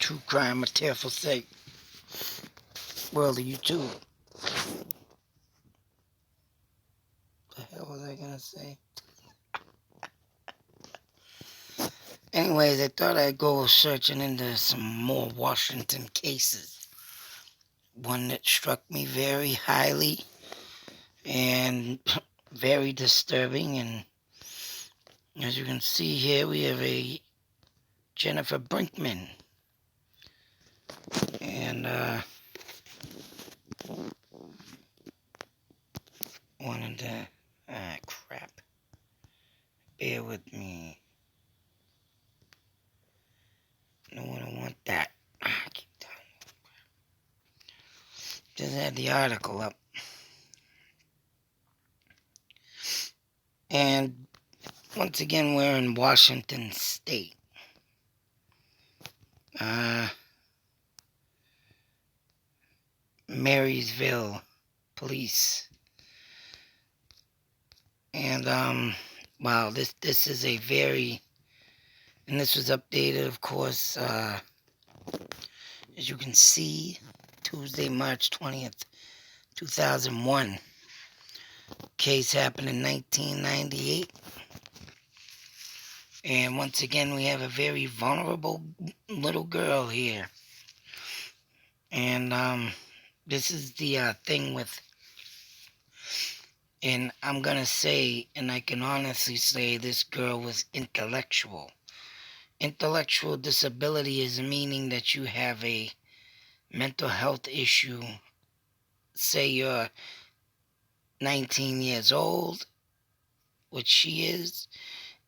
True crime, a tearful sight. World of YouTube. The hell was I gonna say? Anyways, I thought I'd go searching into some more Washington cases. One that struck me very highly and very disturbing. And as you can see here, we have a Jennifer Brinkman. And wanted to... crap. Bear with me. No, I don't want that. I keep telling you. Just had the article up. And once again, we're in Washington State. Marysville Police. And, wow, this is a very... And this was updated, of course, as you can see, Tuesday, March 20th, 2001. Case happened in 1998. And once again, we have a very vulnerable little girl here. And this is the thing with... And I'm going to say, and I can honestly say, this girl was intellectual. Intellectual disability is meaning that you have a mental health issue. Say you're 19 years old, which she is,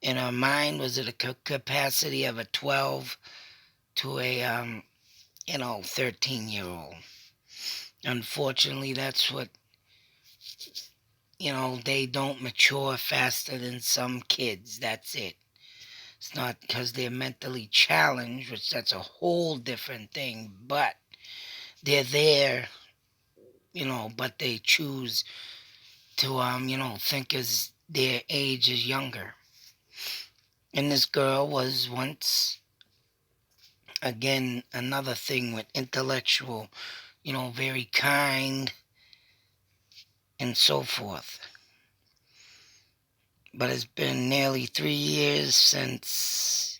and her mind was at a capacity of a 12 to a 13-year-old. Unfortunately, that's what, they don't mature faster than some kids. That's it. It's not because they're mentally challenged, which that's a whole different thing, but they're there, but they choose to, think as their age is younger. And this girl was once, again, another thing with intellectual, very kind and so forth. But it's been nearly 3 years since,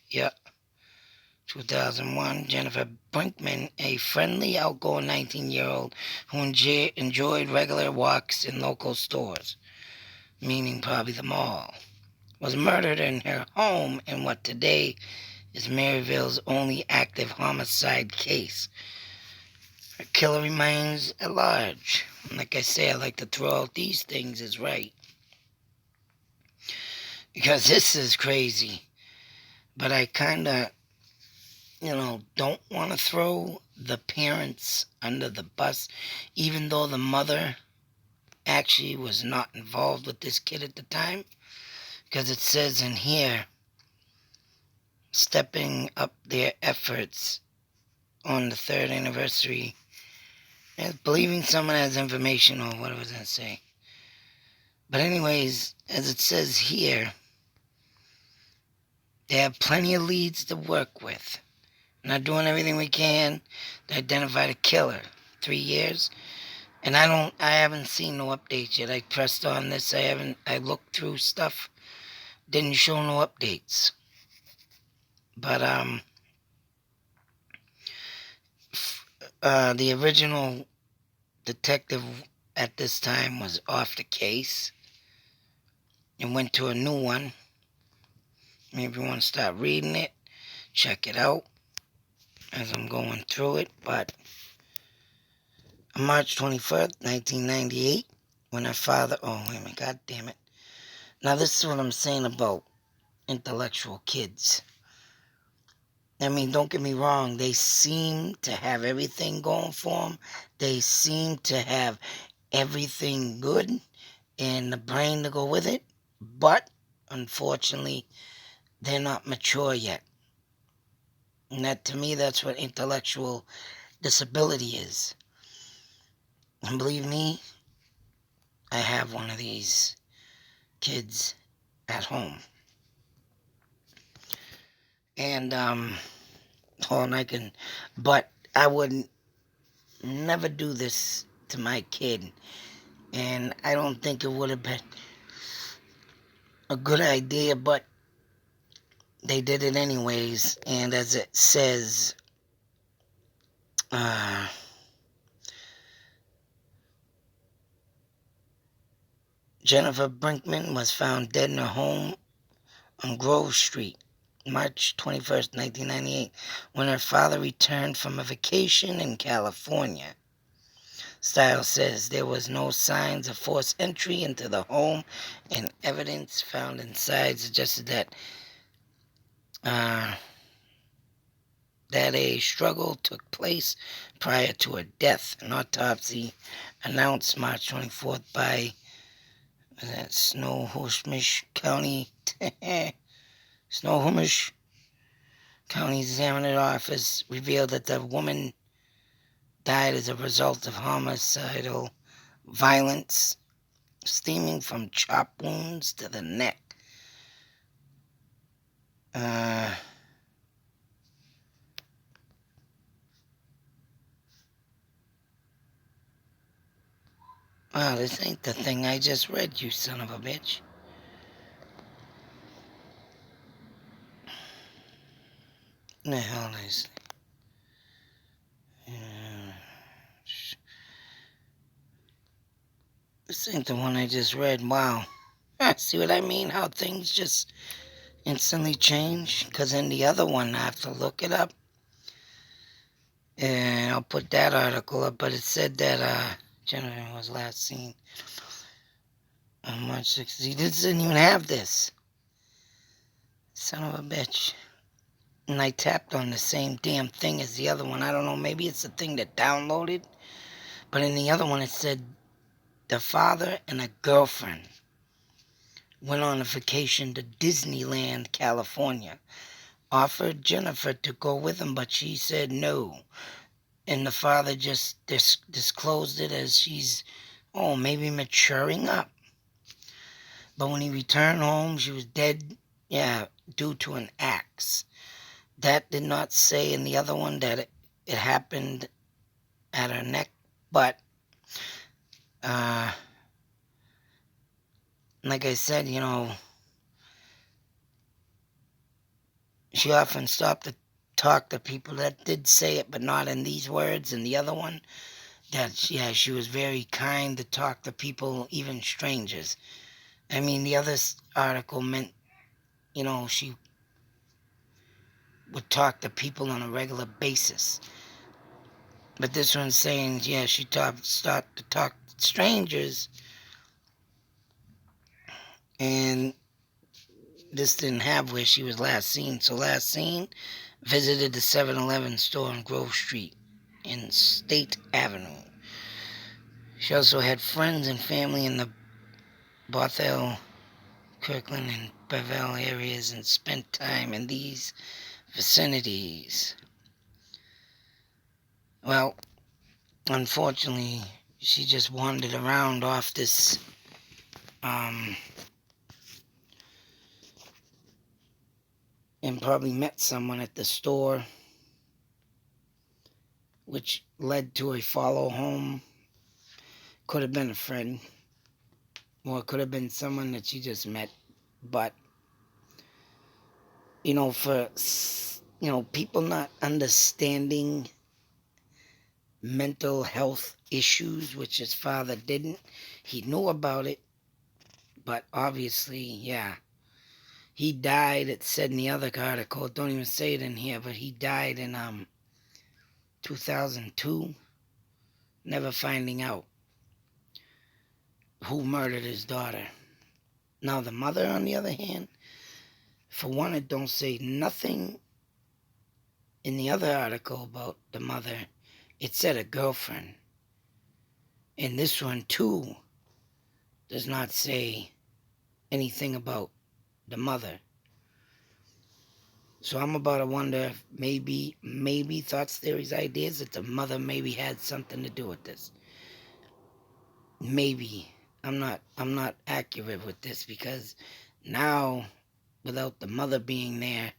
2001, Jennifer Brinkman, a friendly, outgoing 19-year-old who enjoyed regular walks in local stores, meaning probably the mall, was murdered in her home in what today is Maryville's only active homicide case. Her killer remains at large. And like I say, I like to throw out these things as right. Because this is crazy. But I kind of, don't want to throw the parents under the bus, even though the mother actually was not involved with this kid at the time. Because it says in here, stepping up their efforts on the 3rd anniversary, and believing someone has information, or what was I say? But anyways, as it says here, they have plenty of leads to work with. We're not doing everything we can to identify the killer. 3 years. And I haven't seen no updates yet. I pressed on this. I looked through stuff. Didn't show no updates. But, the original detective at this time was off the case and went to a new one. Maybe you want to start reading it, check it out as I'm going through it. But on March 21st, 1998, when her father... Oh, wait a minute, god damn it. Now, this is what I'm saying about intellectual kids. I mean, don't get me wrong. They seem to have everything going for them. They seem to have everything good and the brain to go with it. But, unfortunately, they're not mature yet. And that, to me, that's what intellectual disability is. And believe me, I have one of these kids at home. And, all I can, but I would never do this to my kid. And I don't think it would have been a good idea, but they did it anyways. And as it says, uh, Jennifer Brinkman was found dead in her home on Grove Street, March 21st, 1998, when her father returned from a vacation in California. Stiles says there was no signs of forced entry into the home, and evidence found inside suggested uh, that a struggle took place prior to her death. An autopsy announced March 24th by Snohomish County Snohomish County Examiner's Office revealed that the woman died as a result of homicidal violence stemming from chop wounds to the neck. Wow, this ain't the thing I just read, you son of a bitch. The hell is... This ain't the one I just read. Wow. See what I mean? How things just instantly change? Because in the other one, I have to look it up. And I'll put that article up, but it said that Jennifer was last seen on March 6th. He didn't even have this. Son of a bitch. And I tapped on the same damn thing as the other one. I don't know, maybe it's the thing that downloaded. But in the other one, it said the father and a girlfriend went on a vacation to Disneyland, California. Offered Jennifer to go with him, but she said no. And the father just disclosed it as she's, maybe maturing up. But when he returned home, she was dead, due to an axe. That did not say in the other one that it happened at her neck, but like I said, she often stopped to talk to people that did say it, but not in these words. And the other one, she was very kind to talk to people, even strangers. I mean, the other article meant, she would talk to people on a regular basis. But this one's saying, she started to talk to strangers, and this didn't have where she was last seen. So last seen, visited the 7-Eleven store on Grove Street in State Avenue. She also had friends and family in the Bothell, Kirkland, and Bevel areas and spent time in these vicinities. Well, unfortunately, she just wandered around off this and probably met someone at the store, which led to a follow home. Could have been a friend, or it could have been someone that she just met. But for people not understanding mental health issues, which his father didn't. He knew about it, but obviously, he died. It said in the other article, don't even say it in here, but he died in 2002, never finding out who murdered his daughter. Now the mother, on the other hand, for one, it don't say nothing in the other article about the mother. It said a girlfriend. And this one, too, does not say anything about the mother. So I'm about to wonder if maybe thoughts, theories, ideas that the mother maybe had something to do with this. Maybe. I'm not accurate with this, because now, without the mother being there,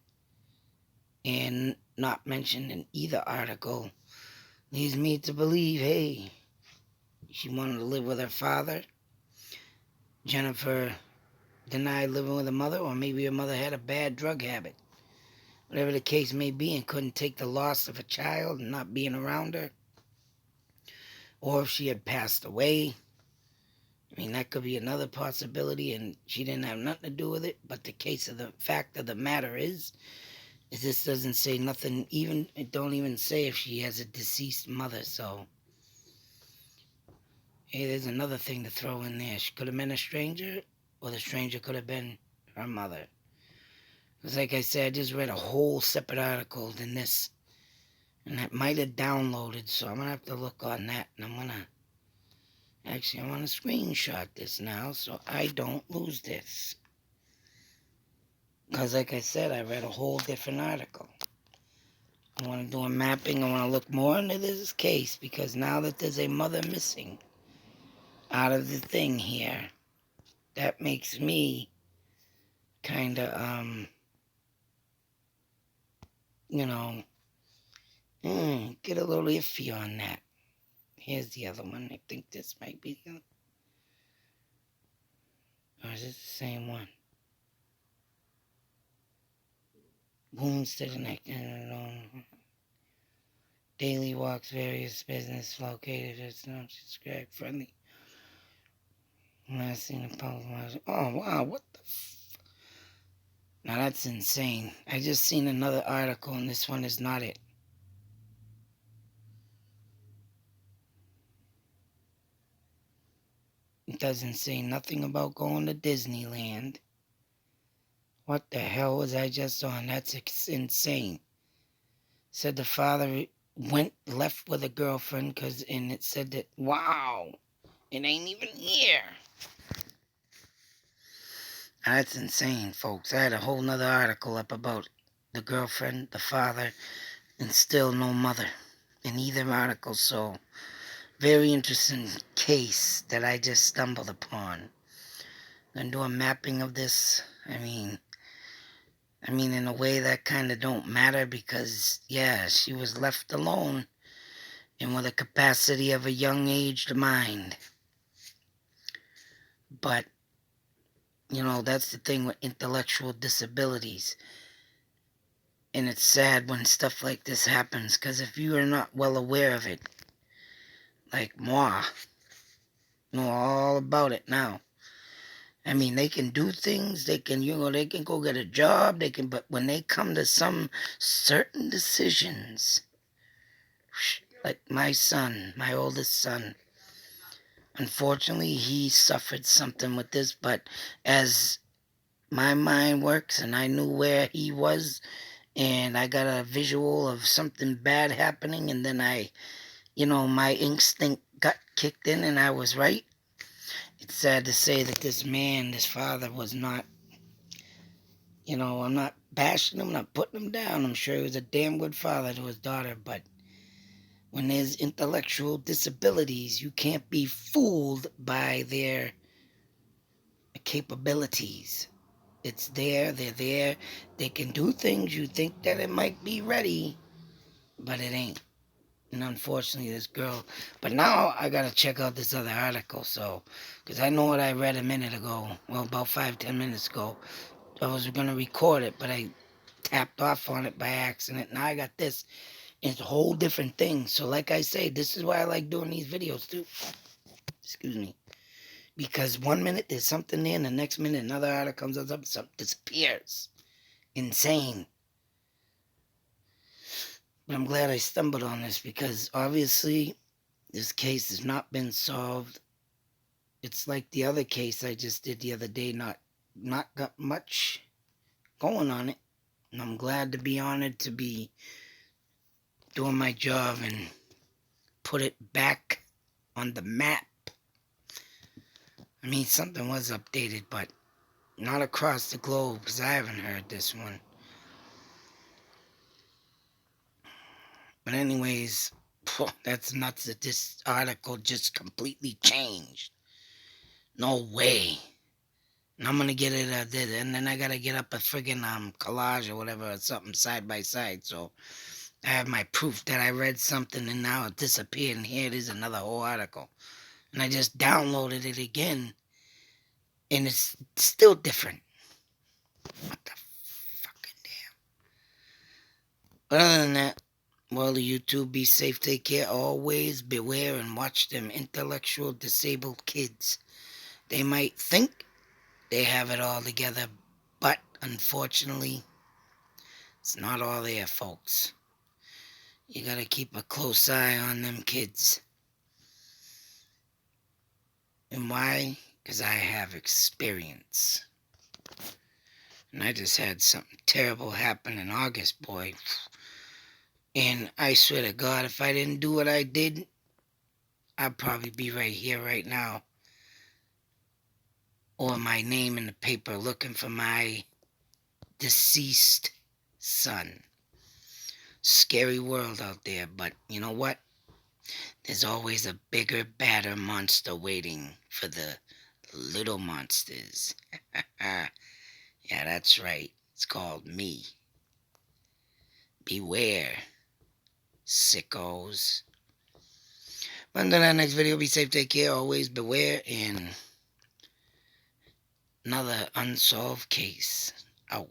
and not mentioned in either article leads me to believe, hey, she wanted to live with her father. Jennifer denied living with her mother, or maybe her mother had a bad drug habit. Whatever the case may be, and couldn't take the loss of a child and not being around her. Or if she had passed away. I mean, that could be another possibility, and she didn't have nothing to do with it. But the fact of the matter is this doesn't say nothing. It don't even say if she has a deceased mother. So, hey, there's another thing to throw in there. She could have been a stranger, or the stranger could have been her mother. Because, like I said, I just read a whole separate article than this, and that might have downloaded. So I'm gonna have to look on that, and I want to screenshot this now so I don't lose this. Because like I said, I read a whole different article. I want to do a mapping. I want to look more into this case because now that there's a mother missing out of the thing here, that makes me kind of, get a little iffy on that. Here's the other one. I think this might be the other. Or is it the same one? Wounds to the neck. Daily walks, various business located. It's not subscribe friendly. Last seen a post. Oh wow, what the now that's insane. I just seen another article and this one is not it. It doesn't say nothing about going to Disneyland. What the hell was I just on? That's insane. Said the father left with a girlfriend and it said that, wow, it ain't even here. That's insane, folks. I had a whole nother article up about the girlfriend, the father, and still no mother in either article. So, very interesting case that I just stumbled upon. I'm gonna do a mapping of this. I mean, in a way that kind of don't matter because, yeah, she was left alone and with a capacity of a young aged mind. But, that's the thing with intellectual disabilities. And it's sad when stuff like this happens because if you are not well aware of it, like moi, know all about it now. I mean, they can do things. They can go get a job. But when they come to some certain decisions, like my son, my oldest son, unfortunately, he suffered something with this. But as my mind works, and I knew where he was, and I got a visual of something bad happening, and then my instinct got kicked in, and I was right. It's sad to say that this father was not, I'm not bashing him, not putting him down. I'm sure he was a damn good father to his daughter, but when there's intellectual disabilities, you can't be fooled by their capabilities. It's there, they're there. They can do things you think that it might be ready, but it ain't. And unfortunately, this girl. But now I gotta check out this other article, because I know what I read a minute ago. Well, about 5-10 minutes ago. I was gonna record it, but I tapped off on it by accident. Now I got this. It's a whole different thing. So, like I say, this is why I like doing these videos too. Excuse me. Because 1 minute there's something there, and the next minute another article comes up, something disappears. Insane. But I'm glad I stumbled on this because obviously this case has not been solved. It's like the other case I just did the other day, not got much going on it. And I'm glad to be honored to be doing my job and put it back on the map. I mean, something was updated, but not across the globe because I haven't heard this one. But anyways, that's nuts that this article just completely changed. No way. And I'm gonna get it, and then I gotta get up a friggin' collage or whatever, or something side by side. So I have my proof that I read something and now it disappeared, and here it is, another whole article. And I just downloaded it again, and it's still different. What the fucking damn? But other than that, well, YouTube, be safe, take care, always beware and watch them intellectual disabled kids. They might think they have it all together, but unfortunately, it's not all there, folks. You gotta keep a close eye on them kids. And why? Because I have experience. And I just had something terrible happen in August, boy. And I swear to God, if I didn't do what I did, I'd probably be right here right now. Or my name in the paper looking for my deceased son. Scary world out there, but you know what? There's always a bigger, badder monster waiting for the little monsters. Yeah, that's right. It's called me. Beware, sickos. Until that next video, be safe, take care, always beware, and another unsolved case. Out.